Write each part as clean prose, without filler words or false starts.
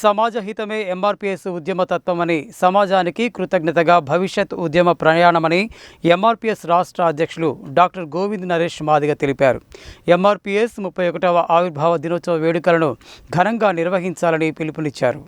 సమాజహితమే MRPS ఉద్యమ తత్వమని, సమాజానికి కృతజ్ఞతగా భవిష్యత్ ఉద్యమ ప్రయాణమని ఎంఆర్పీఎస్ రాష్ట్ర అధ్యక్షులు డాక్టర్ గోవింద్ నరేష్ మాదిగ తెలిపారు. ఎంఆర్పీఎస్ 31వ ఆవిర్భావ దినోత్సవ వేడుకలను ఘనంగా నిర్వహించాలని పిలుపునిచ్చారు.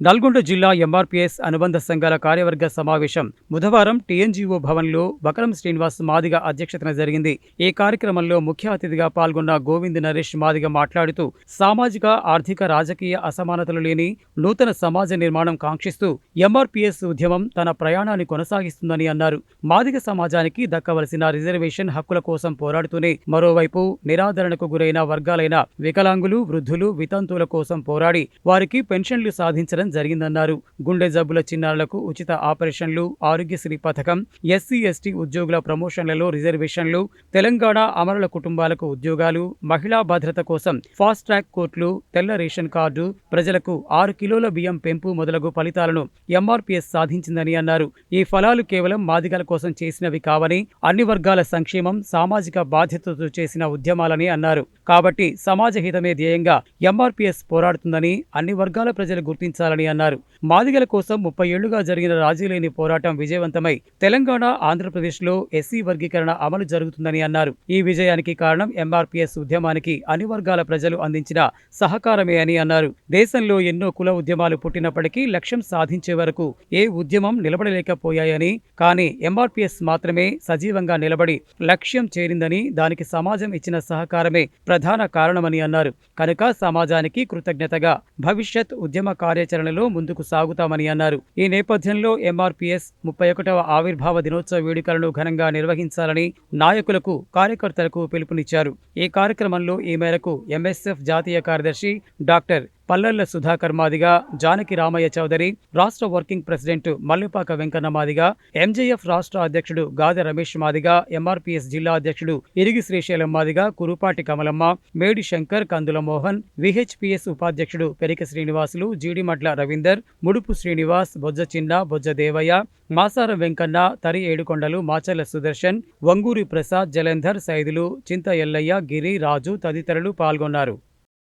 నల్గొండ జిల్లా ఎంఆర్పీఎస్ అనుబంధ సంఘాల కార్యవర్గ సమావేశం బుధవారం టీఎన్జీఓ భవన్లో బకరం శ్రీనివాస్ మాదిగ అధ్యక్షతన జరిగింది. ఈ కార్యక్రమంలో ముఖ్య అతిథిగా పాల్గొన్న గోవింద్ నరేష్ మాదిగ మాట్లాడుతూ సామాజిక, ఆర్థిక, రాజకీయ అసమానతలు లేని నూతన సమాజ నిర్మాణం కాంక్షిస్తూ ఎంఆర్పీఎస్ ఉద్యమం తన ప్రయాణాన్ని కొనసాగిస్తుందని అన్నారు. మాదిగ సమాజానికి దక్కవలసిన రిజర్వేషన్ హక్కుల కోసం పోరాడుతూనే మరోవైపు నిరాదరణకు గురైన వర్గాలైన వికలాంగులు, వృద్ధులు, వితంతువుల కోసం పోరాడి వారికి పెన్షన్లు సాధించడం జరిగిందన్నారు. గుండె జబ్బుల చిన్నారులకు ఉచిత ఆపరేషన్లు, ఆరోగ్యశ్రీ పథకం, ఎస్సీ ఎస్టీ ఉద్యోగుల ప్రమోషన్లలో రిజర్వేషన్లు, తెలంగాణ అమరుల కుటుంబాలకు ఉద్యోగాలు, మహిళా భద్రత కోసం ఫాస్ట్ ట్రాక్ కోర్టులు, తెల్ల రేషన్ కార్డు, ప్రజలకు 6 కిలోల బియ్యం పెంపు మొదలగు ఫలితాలను ఎంఆర్పీఎస్ సాధించిందని అన్నారు. ఈ ఫలాలు కేవలం మాదిగల కోసం చేసినవి కావని, అన్ని వర్గాల సంక్షేమం, సామాజిక బాధ్యతతో చేసిన ఉద్యమాలని అన్నారు. కాబట్టి సమాజ హితమే ధ్యేయంగా ఎంఆర్పీఎస్ పోరాడుతుందని అన్ని వర్గాల ప్రజలు గుర్తించాలని అన్నారు. మాదిగల కోసం 30 ఏళ్లుగా జరిగిన రాజీలేని పోరాటం విజయవంతమై తెలంగాణ, ఆంధ్రప్రదేశ్లో ఎస్సీ వర్గీకరణ అమలు జరుగుతుందని అన్నారు. ఈ విజయానికి కారణం ఎంఆర్పీఎస్ ఉద్యమానికి అన్ని వర్గాల ప్రజలు అందించిన సహకారమే అని అన్నారు. దేశంలో ఎన్నో కుల ఉద్యమాలు పుట్టినప్పటికీ లక్ష్యం సాధించే వరకు ఏ ఉద్యమం నిలబడలేకపోయాయని, కానీ ఎంఆర్పీఎస్ మాత్రమే సజీవంగా నిలబడి లక్ష్యం చేరిందని, దానికి సమాజం ఇచ్చిన సహకారమే ప్రధాన కారణమని అన్నారు. కనుక సమాజానికి కృతజ్ఞతగా భవిష్యత్ ఉద్యమ కార్యాచరణలో ముందుకు సాగుతామని అన్నారు. ఈ నేపథ్యంలో ఎంఆర్పీఎస్ 31వ ఆవిర్భావ దినోత్సవ వేడుకలను ఘనంగా నిర్వహించాలని నాయకులకు, కార్యకర్తలకు పిలుపునిచ్చారు. ఈ కార్యక్రమంలో ఈ మేరకు ఎంఎస్ఎఫ్ జాతీయ కార్యదర్శి డాక్టర్ పల్లెళ్ల సుధాకర్ మాదిగ, జానకి రామయ్య చౌదరి, రాష్ట్ర వర్కింగ్ ప్రెసిడెంట్ మల్లిపాక వెంకన్న మాదిగ, ఎంజేఎఫ్ రాష్ట్ర అధ్యక్షుడు గాదె రమేష్ మాదిగ, ఎంఆర్పీఎస్ జిల్లా అధ్యక్షుడు ఇరిగి శ్రీశైలం మాదిగ, కురుపాటి కమలమ్మ, మేడి శంకర్, కందుల మోహన్, విహెచ్పీఎస్ ఉపాధ్యక్షుడు పెరిక శ్రీనివాసులు, జీడిమడ్ల రవీందర్, ముడుపు శ్రీనివాస్, బొజ్జ చిన్న, బొజ్జ దేవయ్య, మాసారం వెంకన్న, తరి ఏడుకొండలు, మాచర్ల సుదర్శన్, వంగూరి ప్రసాద్, జలంధర్, సైదులు, చింత ఎల్లయ్య, గిరి, రాజు తదితరులు పాల్గొన్నారు.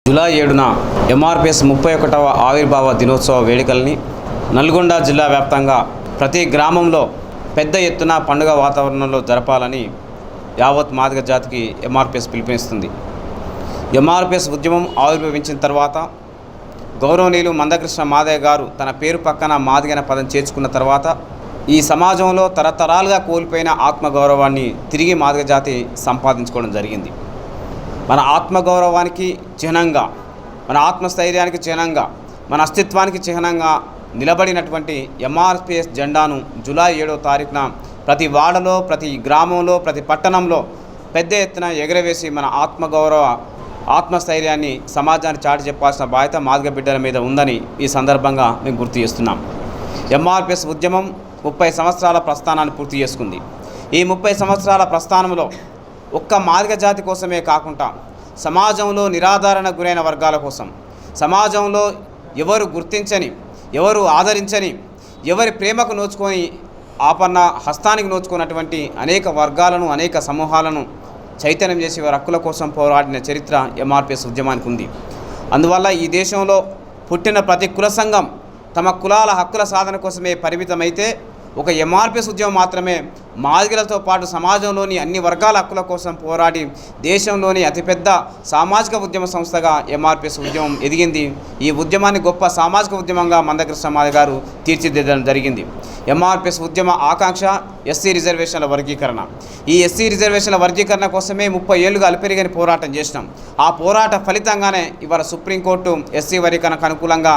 జూలై 7న ఎంఆర్పీఎస్ 31వ ఆవిర్భావ దినోత్సవ వేడుకల్ని నల్గొండ జిల్లా వ్యాప్తంగా ప్రతి గ్రామంలో పెద్ద ఎత్తున పండుగ వాతావరణంలో జరపాలని యావత్ మాదిగ జాతికి ఎంఆర్పీఎస్ పిలుపునిస్తుంది. ఎంఆర్పీఎస్ ఉద్యమం ఆవిర్భవించిన తర్వాత గౌరవనీయులు మందకృష్ణ మాదయ్య గారు తన పేరు పక్కన మాదిగన పదం చేర్చుకున్న తర్వాత ఈ సమాజంలో తరతరాలుగా కోల్పోయిన ఆత్మగౌరవాన్ని తిరిగి మాదిగ జాతి సంపాదించుకోవడం జరిగింది. మన ఆత్మగౌరవానికి చిహ్నంగా, మన ఆత్మస్థైర్యానికి చిహ్నంగా, మన అస్తిత్వానికి చిహ్నంగా నిలబడినటువంటి ఎంఆర్పీఎస్ జెండాను జూలై 7వ తారీఖున ప్రతి వాడలో, ప్రతి గ్రామంలో, ప్రతి పట్టణంలో పెద్ద ఎత్తున ఎగరవేసి మన ఆత్మగౌరవ, ఆత్మస్థైర్యాన్ని సమాజానికి చాటి చెప్పాల్సిన బాధ్యత మాదిగ బిడ్డల మీద ఉందని ఈ సందర్భంగా మేము గుర్తు చేస్తున్నాం. ఎంఆర్పీఎస్ ఉద్యమం 30 సంవత్సరాల ప్రస్థానాన్ని పూర్తి చేసుకుంది. ఈ 30 సంవత్సరాల ప్రస్థానంలో ఒక్క మాదిగ జాతి కోసమే కాకుండా సమాజంలో నిరాధారణ గురైన వర్గాల కోసం, సమాజంలో ఎవరు గుర్తించని, ఎవరు ఆదరించని, ఎవరి ప్రేమకు నోచుకొని ఆపన్న హస్తానికి నోచుకున్నటువంటి అనేక వర్గాలను, అనేక సమూహాలను చైతన్యం చేసి వారి హక్కుల కోసం పోరాడిన చరిత్ర ఎంఆర్పీఎస్ ఉద్యమానికి ఉంది. అందువల్ల ఈ దేశంలో పుట్టిన ప్రతి కుల సంఘం తమ కులాల హక్కుల సాధన కోసమే పరిమితమైతే ఒక ఎంఆర్పీఎస్ ఉద్యమం మాత్రమే మాదిగలతో పాటు సమాజంలోని అన్ని వర్గాల హక్కుల కోసం పోరాడి దేశంలోని అతిపెద్ద సామాజిక ఉద్యమ సంస్థగా ఎంఆర్పీఎస్ ఉద్యమం ఎదిగింది. ఈ ఉద్యమాన్ని గొప్ప సామాజిక ఉద్యమంగా మందకృష్ణ మాదిగ గారు తీర్చిదిద్దడం జరిగింది. ఎంఆర్పీఎస్ ఉద్యమ ఆకాంక్ష ఎస్సీ రిజర్వేషన్ల వర్గీకరణ. ఈ ఎస్సీ రిజర్వేషన్ల వర్గీకరణ కోసమే 30 ఏళ్లుగా అలుపెరిగని పోరాటం చేసినాం. ఆ పోరాట ఫలితంగానే ఇవాళ సుప్రీంకోర్టు ఎస్సీ వర్గీకరణకు అనుకూలంగా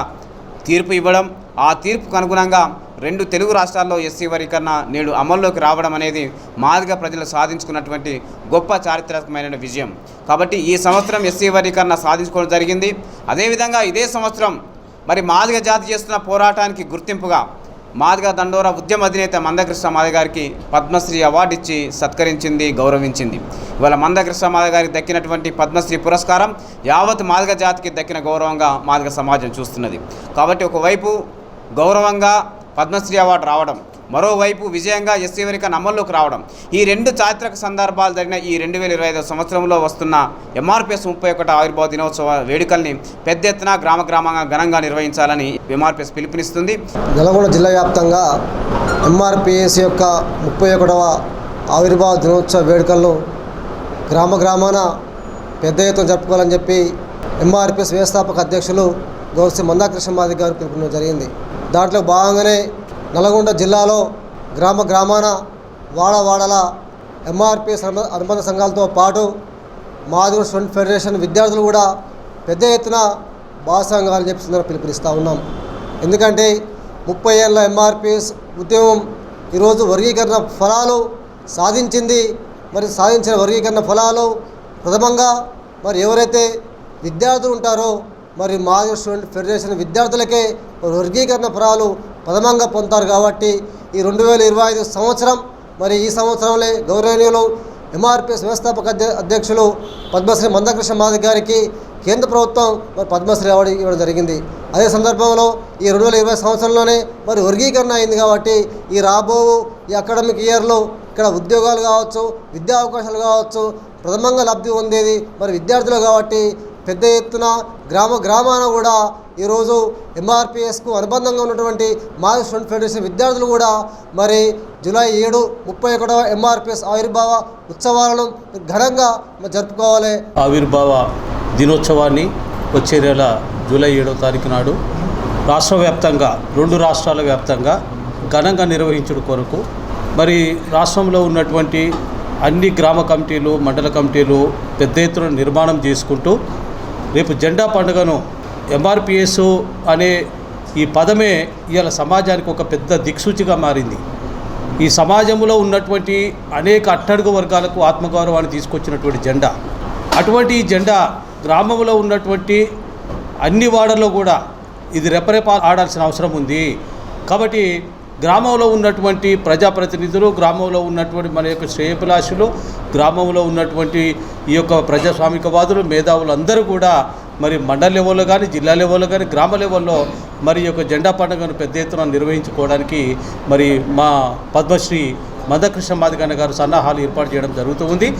తీర్పు ఇవ్వడం, ఆ తీర్పుకు అనుగుణంగా 2 తెలుగు రాష్ట్రాల్లో ఎస్సీ వర్గీకరణ నేడు అమల్లోకి రావడం అనేది మాదిగ ప్రజలు సాధించుకున్నటువంటి గొప్ప చారిత్రాత్మకమైన విజయం. కాబట్టి ఈ సంవత్సరం ఎస్సీ వర్గీకరణ సాధించుకోవడం జరిగింది. అదేవిధంగా ఇదే సంవత్సరం మరి మాదిగ జాతి చేస్తున్న పోరాటానికి గుర్తింపుగా మాదిగ దండోరా ఉద్యమ అధినేత మందకృష్ణ మాదిగ గారికి పద్మశ్రీ అవార్డు ఇచ్చి సత్కరించింది, గౌరవించింది. ఇవాళ మందకృష్ణ మాదిగ గారికి దక్కినటువంటి పద్మశ్రీ పురస్కారం యావత్ మాదిగ జాతికి దక్కిన గౌరవంగా మాదిగ సమాజం చూస్తున్నది. కాబట్టి ఒకవైపు గౌరవంగా పద్మశ్రీ అవార్డు రావడం, మరోవైపు విజయంగా ఎస్సీ వర్గీకరణ అమల్లోకి రావడం, ఈ రెండు చారిత్రక సందర్భాలు జరిగిన ఈ 2025 సంవత్సరంలో వస్తున్న ఎంఆర్పిఎస్ 31వ ఆవిర్భావ దినోత్సవ వేడుకల్ని పెద్ద ఎత్తున గ్రామంగా ఘనంగా నిర్వహించాలని ఎంఆర్పిఎస్ పిలుపునిస్తుంది. నల్గొండ జిల్లా వ్యాప్తంగా ఎంఆర్పిఎస్ యొక్క 31వ ఆవిర్భావ దినోత్సవ వేడుకలను గ్రామాన పెద్ద ఎత్తున జరుపుకోవాలని చెప్పి ఎంఆర్పిఎస్ వ్యవస్థాపక అధ్యక్షులు గౌరవ మందాకృష్ణ మాదిగ గారు పిలుపుకోవడం జరిగింది. దాంట్లో భాగంగానే నల్గొండ జిల్లాలో గ్రామాన వాడల ఎంఆర్పిఎస్ అనుబంధ సంఘాలతో పాటు మాదిగ స్టూడెంట్ ఫెడరేషన్ విద్యార్థులు కూడా పెద్ద ఎత్తున భాగస్వామ్యం చెప్పి పిలుపునిస్తూ ఉన్నాం. ఎందుకంటే 30 ఏళ్ళ ఎంఆర్పిఎస్ ఉద్యమం ఈరోజు వర్గీకరణ ఫలాలు సాధించింది. మరి సాధించిన వర్గీకరణ ఫలాలు ప్రథమంగా మరి ఎవరైతే విద్యార్థులు ఉంటారో మరి మాదిగ స్టూడెంట్ ఫెడరేషన్ విద్యార్థులకే వర్గీకరణ ఫలాలు ప్రథమంగా పొందుతారు. కాబట్టి ఈ 2025 సంవత్సరం మరి ఈ సంవత్సరంలో గౌరవనీయులు ఎంఆర్పిఎస్ వ్యవస్థాపక అధ్యక్షులు పద్మశ్రీ మందాకృష్ణ మాదిగ గారికి కేంద్ర ప్రభుత్వం మరి పద్మశ్రీ అవార్డు ఇవ్వడం జరిగింది. అదే సందర్భంలో ఈ 2020 సంవత్సరంలోనే మరి వర్గీకరణ అయింది. కాబట్టి ఈ ఈ అకాడమిక్ ఇయర్లో ఇక్కడ ఉద్యోగాలు కావచ్చు, విద్యా అవకాశాలు కావచ్చు, ప్రథమంగా లబ్ధి పొందేది మరి విద్యార్థులు. కాబట్టి పెద్ద ఎత్తున గ్రామాన కూడా ఈరోజు ఎంఆర్పిఎస్కు అనుబంధంగా ఉన్నటువంటి మాదిగ స్టూడెంట్ ఫెడరేషన్ విద్యార్థులు కూడా మరి జూలై 7 31వ ఎంఆర్పిఎస్ ఆవిర్భావ ఉత్సవాలను ఘనంగా జరుపుకోవాలి. ఆవిర్భావ దినోత్సవాన్ని వచ్చే నెల జూలై 7వ తారీఖు నాడు రాష్ట్ర వ్యాప్తంగా 2 రాష్ట్రాల వ్యాప్తంగా ఘనంగా నిర్వహించడం కొరకు మరి రాష్ట్రంలో ఉన్నటువంటి అన్ని గ్రామ కమిటీలు, మండల కమిటీలు పెద్ద ఎత్తున నిర్మాణం చేసుకుంటూ రేపు జెండా పండుగను ఎంఆర్పిఎస్ అనే ఈ పదమే ఇవాళ సమాజానికి ఒక పెద్ద దిక్సూచిగా మారింది. ఈ సమాజంలో ఉన్నటువంటి అనేక అట్టడుగు వర్గాలకు ఆత్మగౌరవాన్ని తీసుకొచ్చినటువంటి జెండా. అటువంటి ఈ జెండా గ్రామంలో ఉన్నటువంటి అన్ని వాడల్లో కూడా ఇది రెపరెప ఆడాల్సిన అవసరం ఉంది. కాబట్టి గ్రామంలో ఉన్నటువంటి ప్రజాప్రతినిధులు, గ్రామంలో ఉన్నటువంటి మన యొక్క శ్రేయభిలాషులు, గ్రామంలో ఉన్నటువంటి ఈ యొక్క ప్రజాస్వామికవాదులు, మేధావులు అందరూ కూడా మరి మండల లెవెల్లో కానీ, జిల్లా లెవెల్లో కానీ, గ్రామ లెవెల్లో మరి యొక్క జెండా పండుగను పెద్ద ఎత్తున నిర్వహించుకోవడానికి మరి మా పద్మశ్రీ మందాకృష్ణ మాదిగ గారు సన్నాహాలు ఏర్పాటు చేయడం జరుగుతూ ఉంది.